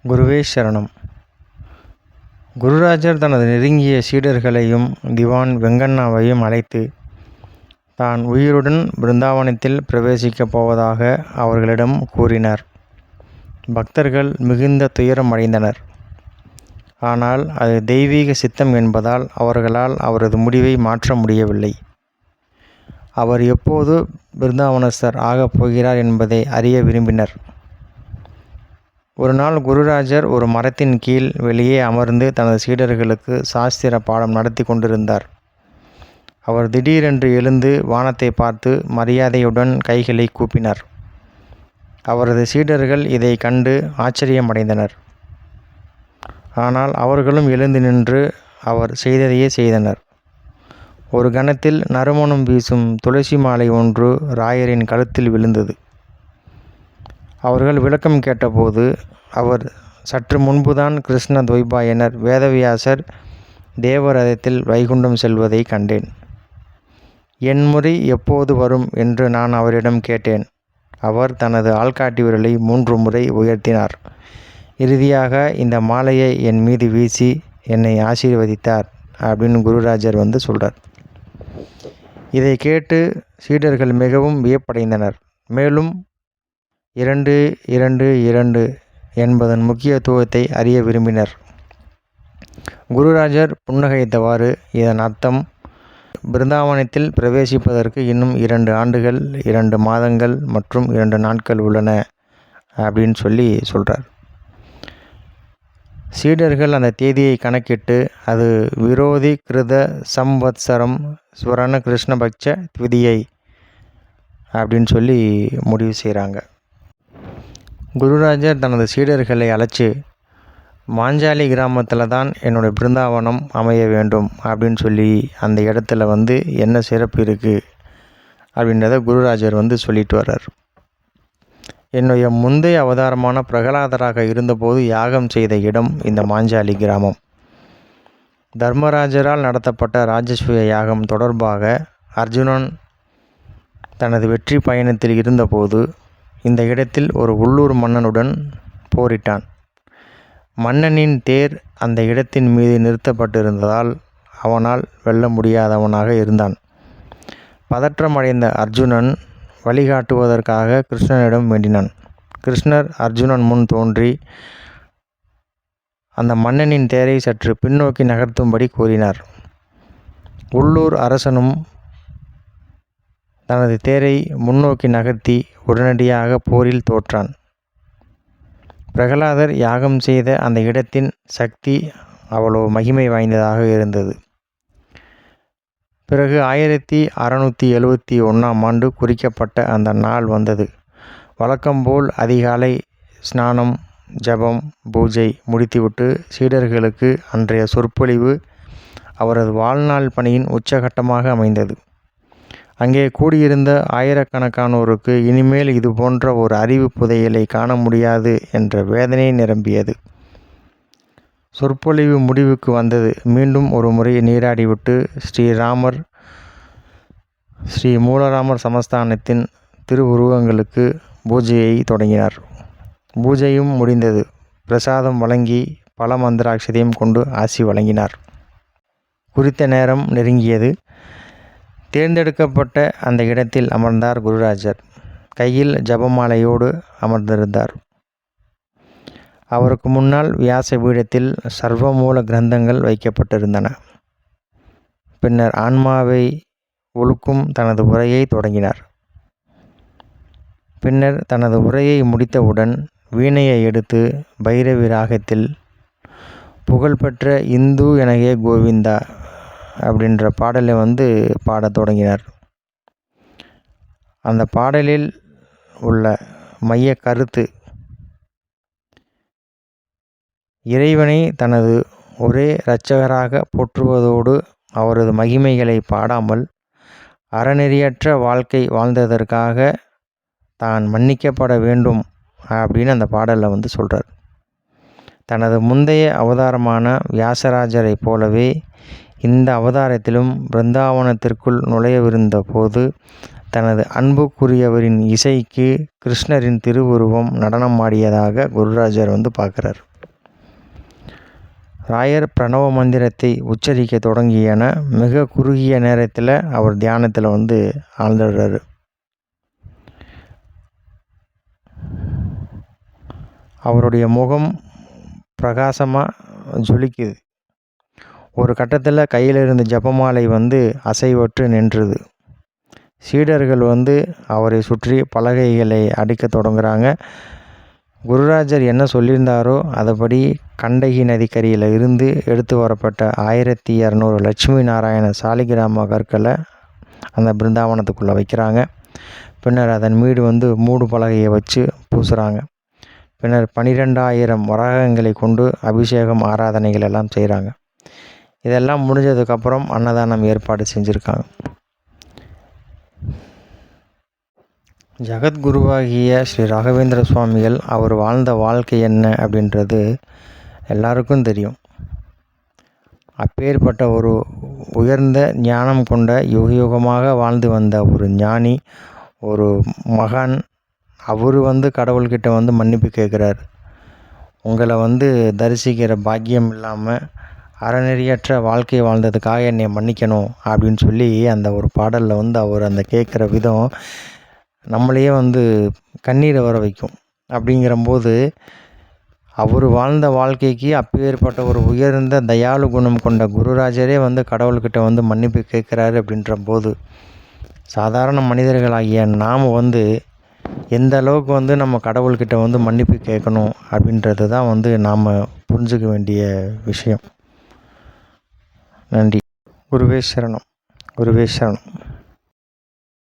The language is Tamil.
குருவே சரணம். குருராஜர் தனது நெருங்கிய சீடர்களையும் திவான் வெங்கண்ணாவையும் அழைத்து தான் உயிருடன் பிருந்தாவனத்தில் பிரவேசிக்கப் போவதாக அவர்களிடம் கூறினார். பக்தர்கள் மிகுந்த துயரம் அடைந்தனர். ஆனால் அது தெய்வீக சித்தம் என்பதால் அவர்களால் அவரது முடிவை மாற்ற முடியவில்லை. அவர் எப்போது பிருந்தாவனஸ்தர் ஆகப் போகிறார் என்பதை அறிய விரும்பினர். ஒரு நாள் குருராஜர் ஒரு மரத்தின் கீழ் வெளியே அமர்ந்து தனது சீடர்களுக்கு சாஸ்திர பாடம் நடத்தி கொண்டிருந்தார். அவர் திடீரென்று எழுந்து வானத்தை பார்த்து மரியாதையுடன் கைகளை கூப்பினார். அவரது சீடர்கள் இதை கண்டு ஆச்சரியமடைந்தனர். ஆனால் அவர்களும் எழுந்து நின்று அவர் செய்ததையே செய்தனர். ஒரு கணத்தில் நறுமணம் வீசும் துளசி மாலை ஒன்று ராயரின் கழுத்தில் விழுந்தது. அவர்கள் விளக்கம் கேட்டபோது அவர், சற்று முன்புதான் கிருஷ்ண துவைபாயனர் வேதவியாசர் தேவரதத்தில் வைகுண்டம் செல்வதை கண்டேன். என் முறை எப்போது வரும் என்று நான் அவரிடம் கேட்டேன். அவர் தனது ஆள்காட்டி விரலை 3 முறை உயர்த்தினார். இறுதியாக இந்த மாலையை என் மீது வீசி என்னை ஆசீர்வதித்தார் அப்படின்னு குருராஜர் சொல்கிறார். இதை கேட்டு சீடர்கள் மிகவும் வியப்படைந்தனர். மேலும் 2-2-2 என்பதன் முக்கியத்துவத்தை அறிய விரும்பினர். குருராஜர் புன்னகைத்தவாறு, இதன் அர்த்தம் பிருந்தாவனத்தில் பிரவேசிப்பதற்கு இன்னும் 2 ஆண்டுகள் 2 மாதங்கள் மற்றும் 2 நாட்கள் உள்ளன அப்படின்னு சொல்கிறார். சீடர்கள் அந்த தேதியை கணக்கிட்டு அது விரோதி கிருத சம்வத்சரம் ஸ்வரண கிருஷ்ணபக்ஷ திவிதியை அப்படின்னு முடிவு செய்கிறாங்க. குருராஜர் தனது சீடர்களை அழைச்சி, மாஞ்சாலி கிராமத்தில் தான் என்னுடைய பிருந்தாவனம் அமைய வேண்டும் அப்படின்னு அந்த இடத்துல என்ன சிறப்பு இருக்குது அப்படின்றத குருராஜர் சொல்லிட்டு வர்றார். என்னுடைய முந்தைய அவதாரமான பிரகலாதராக இருந்தபோது யாகம் செய்த இடம் இந்த மாஞ்சாலி கிராமம். தர்மராஜரால் நடத்தப்பட்ட ராஜஸ்வய யாகம் தொடர்பாக அர்ஜுனன் தனது வெற்றி பயணத்தில் இருந்தபோது இந்த இடத்தில் ஒரு உள்ளூர் மன்னனுடன் போரிட்டான். மன்னனின் தேர் அந்த இடத்தின் மீது நிறுத்தப்பட்டிருந்ததால் அவனால் வெல்ல முடியாதவனாக இருந்தான். பதற்றமடைந்த அர்ஜுனன் வழிகாட்டுவதற்காக கிருஷ்ணனிடம் வேண்டினான். கிருஷ்ணர் அர்ஜுனன் முன் தோன்றி அந்த மன்னனின் தேரை சற்று பின்னோக்கி நகர்த்தும்படி கூறினார். உள்ளூர் அரசனும் தனது தேரை முன்னோக்கி நகர்த்தி உடனடியாக போரில் தோற்றான். பிரகலாதர் யாகம் செய்த அந்த இடத்தின் சக்தி அவ்வளோ மகிமை வாய்ந்ததாக இருந்தது. பிறகு 1671ஆம் ஆண்டு குறிக்கப்பட்ட அந்த நாள் வந்தது. வழக்கம்போல் அதிகாலை ஸ்நானம், ஜபம், பூஜை முடித்துவிட்டு சீடர்களுக்கு அன்றைய சொற்பொழிவு அவரது வாழ்நாள் பணியின் உச்சகட்டமாக அமைந்தது. அங்கே கூடியிருந்த ஆயிரக்கணக்கானோருக்கு இனிமேல் இது போன்ற ஒரு அறிவு புதையலை காண முடியாது என்ற வேதனை நிரம்பியது. சொற்பொழிவு முடிவுக்கு வந்தது. மீண்டும் ஒரு முறை நீராடிவிட்டு ஸ்ரீ மூலராமர் சமஸ்தானத்தின் திருவுருவங்களுக்கு பூஜையை தொடங்கினார். பூஜையும் முடிந்தது. பிரசாதம் வழங்கி பல மந்திராட்சதையும் கொண்டு ஆசி வழங்கினார். குறித்த நேரம் நெருங்கியது. தேர்ந்தெடுக்கப்பட்ட அந்த இடத்தில் அமர்ந்தார் குருராஜர். கையில் ஜபமாலையோடு அமர்ந்திருந்தார். அவருக்கு முன்னால் வியாச பீடத்தில் சர்வமூல கிரந்தங்கள் வைக்கப்பட்டிருந்தன. பின்னர் ஆன்மாவை ஒழுக்கும் தனது உரையை தொடங்கினார். பின்னர் தனது உரையை முடித்தவுடன் வீணையை எடுத்து பைரவி ராகத்தில் புகழ்பெற்ற இந்து எனகே கோவிந்தா அப்படின்ற பாடலை பாடத் தொடங்கினார். அந்த பாடலில் உள்ள மைய கருத்து, இறைவனை தனது ஒரே இரட்சகராக போற்றுவதோடு அவரது மகிமைகளை பாடாமல் அறநெறியற்ற வாழ்க்கை வாழ்ந்ததற்காக தான் மன்னிக்கப்பட வேண்டும் அப்படின்னு அந்த பாடலில் சொல்கிறார். தனது முந்தைய அவதாரமான வியாசராஜரை போலவே இந்த அவதாரத்திலும் பிருந்தாவனத்திற்குள் நுழையவிருந்த போது தனது அன்புக்குரியவரின் இசைக்கு கிருஷ்ணரின் திருவுருவம் நடனமாடியதாக குருராஜர் பார்க்குறார். ராயர் பிரணவ மந்திரத்தை உச்சரிக்க தொடங்கியன மிக குறுகிய நேரத்தில் அவர் தியானத்தில் ஆழ்ந்துடுறாரு. அவருடைய முகம் பிரகாசமாக ஜொலிக்குது. ஒரு கட்டத்தில் கையில் இருந்த ஜபமாலை அசைவற்று நின்றுது. சீடர்கள் அவரை சுற்றி பலகைகளை அடிக்க தொடங்குறாங்க. குருராஜர் என்ன சொல்லியிருந்தாரோ அதுபடி கண்டகி நதிக்கரையில் இருந்து எடுத்து வரப்பட்ட 1200 லட்சுமி நாராயண சாலிகிராம கற்களை அந்த பிருந்தாவனத்துக்குள்ளே வைக்கிறாங்க. பின்னர் அதன் மீது மூடு பலகையை வச்சு பூசுகிறாங்க. பின்னர் 12,000 வராகங்களை கொண்டு அபிஷேகம் ஆராதனைகள் எல்லாம் செய்கிறாங்க. இதெல்லாம் முடிஞ்சதுக்கப்புறம் அன்னதானம் ஏற்பாடு செஞ்சுருக்காங்க. ஜகத்குருவாகிய ஸ்ரீ ராகவேந்திர சுவாமிகள் அவர் வாழ்ந்த வாழ்க்கை என்ன அப்படின்றது எல்லாருக்கும் தெரியும். அப்பேற்பட்ட ஒரு உயர்ந்த ஞானம் கொண்ட யுகமாக வாழ்ந்து வந்த ஒரு ஞானி, ஒரு மகான். அவர் கடவுள்கிட்ட மன்னிப்பு கேட்குறாரு. உங்களை தரிசிக்கிற பாக்கியம் இல்லாமல் அறநெறியற்ற வாழ்க்கை வாழ்ந்ததுக்காக என்னை மன்னிக்கணும் அப்படின்னு சொல்லி அந்த ஒரு பாடலில் அவர் அந்த கேட்குற விதம் நம்மளையே கண்ணீரை வர வைக்கும். அப்படிங்கிறம்போது அவர் வாழ்ந்த வாழ்க்கைக்கு அப்பேற்பட்ட ஒரு உயர்ந்த தயாளு குணம் கொண்ட குருராஜரே கடவுள்கிட்ட மன்னிப்பு கேட்குறாரு. அப்படின்ற போது சாதாரண மனிதர்களாகிய நாம் எந்த அளவுக்கு நம்ம கடவுள்கிட்ட மன்னிப்பு கேட்கணும் அப்படின்றது தான் நாம் புரிஞ்சுக்க வேண்டிய விஷயம். நன்றி. குருவே சரணம். குருவே சரணம்.